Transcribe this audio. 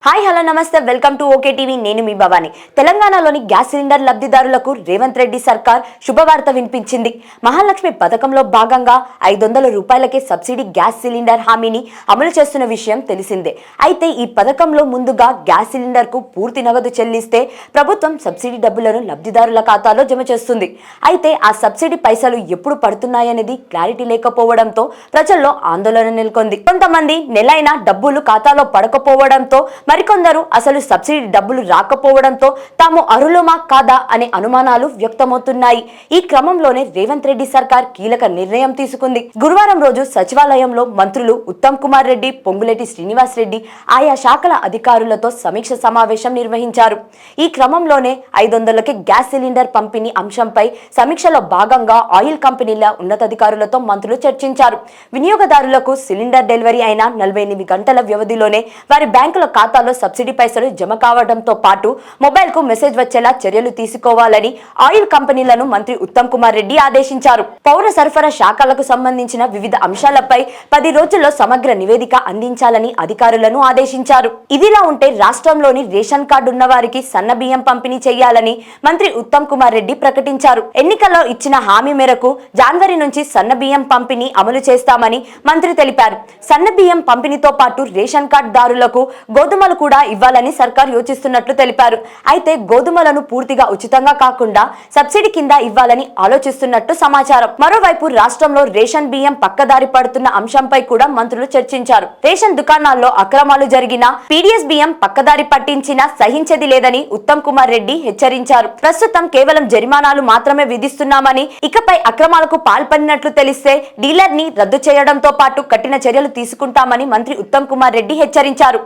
Hi hello నమస్తే welcome to okay TV నేను మీ భవాని. తెలంగాణలోని గ్యాస్ సిలిండర్ లబ్ధిదారులకు రేవంత్ రెడ్డి సర్కార్ శుభవార్త వినిపించింది. మహాలక్ష్మి పథకంలో భాగంగా 500 రూపాయలకే సబ్సిడీ గ్యాస్ సిలిండర్ హామీని అమలు చేస్తున్న విషయం తెలిసిందే. అయితే ఈ పథకంలో ముందుగా గ్యాస్ సిలిండర్ కు పూర్తి నగదు చెల్లిస్తే ప్రభుత్వం సబ్సిడీ డబ్బులను లబ్ధిదారుల ఖాతాలో జమ చేస్తుంది. అయితే ఆ సబ్సిడీ పైసలు ఎప్పుడు పడుతున్నాయనేది క్లారిటీ లేకపోవడంతో ప్రజల్లో ఆందోళన నెలకొంది. కొంతమంది నెలైనా డబ్బులు ఖాతాలో పడకపోవడంతో మరికొందరు అసలు సబ్సిడీ డబ్బులు రాకపోవడంతో తాము అర్హులమా కాదా అనే అనుమానాలు వ్యక్తమవుతున్నాయి. ఈ క్రమంలోనే రేవంత్ రెడ్డి సర్కార్ కీలక నిర్ణయం తీసుకుంది. గురువారం రోజు సచివాలయంలో మంత్రులు ఉత్తమ్ కుమార్ రెడ్డి, పొంగులేటి శ్రీనివాస్ రెడ్డి ఆయా శాఖల అధికారులతో సమీక్ష సమావేశం నిర్వహించారు. ఈ క్రమంలోనే 500కి గ్యాస్ సిలిండర్ పంపిణీ అంశంపై సమీక్షలో భాగంగా ఆయిల్ కంపెనీల ఉన్నతాధికారులతో మంత్రులు చర్చించారు. వినియోగదారులకు సిలిండర్ డెలివరీ అయిన 48 గంటల వ్యవధిలోనే వారి బ్యాంకుల ఖాతా సబ్సిడీ పైసలు జమ కావడంతో పాటు మొబైల్ కు మెసేజ్ వచ్చేలా చర్యలు తీసుకోవాలని ఆయిల్ కంపెనీలను మంత్రి ఉత్తమ్ కుమార్ రెడ్డి ఆదేశించారు. పౌర సరఫరా శాఖలకు సంబంధించిన వివిధ అంశాలపై 10 రోజుల్లో సమగ్ర నివేదిక అందించాలని అధికారులను ఆదేశించారు. ఇదిలా ఉంటే రాష్ట్రంలోని రేషన్ కార్డు ఉన్న వారికి సన్న బియ్యం పంపిణీ చేయాలని మంత్రి ఉత్తమ్ కుమార్ రెడ్డి ప్రకటించారు. ఎన్నికల్లో ఇచ్చిన హామీ మేరకు జనవరి నుంచి సన్న బియ్యం పంపిణీ అమలు చేస్తామని మంత్రి తెలిపారు. సన్న బియ్యం పంపిణీతో పాటు రేషన్ కార్డు దారులకు గోధుమలు కూడా ఇవ్వాలని సర్కార్ యోచిస్తున్నట్లు తెలిపారు. అయితే గోధుమలను పూర్తిగా ఉచితంగా కాకుండా సబ్సిడీ కింద ఇవ్వాలని ఆలోచిస్తున్నట్టు సమాచారం. మరోవైపు రాష్ట్రంలో రేషన్ బియ్యం పక్కదారి పడుతున్న అంశంపై కూడా మంత్రులు చర్చించారు. రేషన్ దుకాణాల్లో అక్రమాలు జరిగినా, పీడీఎస్ బియ్యం పక్కదారి పట్టించినా సహించేది లేదని ఉత్తమ్ కుమార్ రెడ్డి హెచ్చరించారు. ప్రస్తుతం కేవలం జరిమానాలు మాత్రమే విధిస్తున్నామని, ఇకపై అక్రమాలకు పాల్పడినట్లు తెలిస్తే డీలర్ ని రద్దు చేయడంతో పాటు కఠిన చర్యలు తీసుకుంటామని మంత్రి ఉత్తమ్ కుమార్ రెడ్డి హెచ్చరించారు.